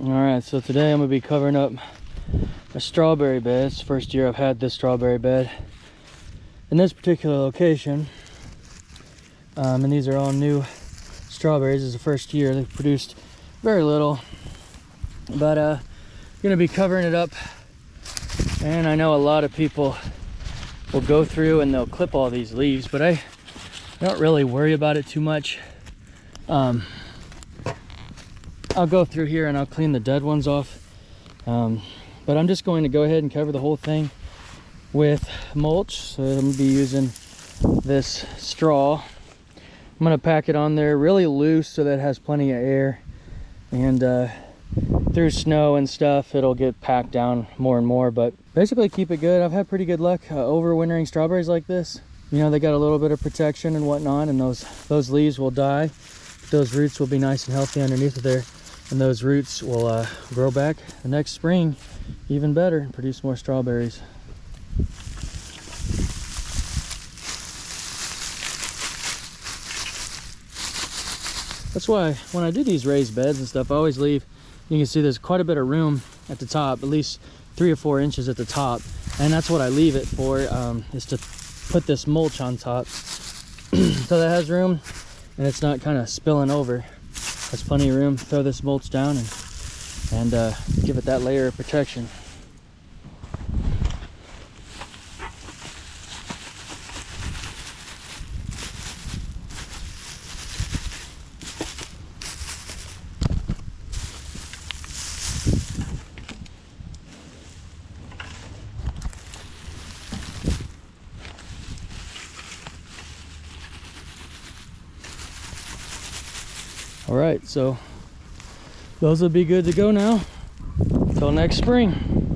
All right, so today I'm gonna be covering up a strawberry bed. It's the first year I've had this strawberry bed in this particular location. And these are all new strawberries. This is the first year. They've produced very little, but gonna be covering it up. And I know a lot of people will go through and they'll clip all these leaves, but I don't really worry about it too much. I'll go through here and I'll clean the dead ones off, but I'm just going to go ahead and cover the whole thing with mulch. So I'm gonna be using this straw. I'm gonna pack it on there really loose so that it has plenty of air, and through snow and stuff it'll get packed down more and more, but basically keep it good. I've had pretty good luck overwintering strawberries like this. You know, they got a little bit of protection and whatnot, and those leaves will die, but those roots will be nice and healthy underneath of there, and those roots will grow back the next spring even better and produce more strawberries. That's why when I do these raised beds and stuff, I always leave, you can see there's quite a bit of room at the top, at least 3 or 4 inches at the top, and that's what I leave it for, is to put this mulch on top so that has room and it's not kind of spilling over. There's plenty of room. Throw this mulch down and give it that layer of protection. All right, so those will be good to go now until next spring.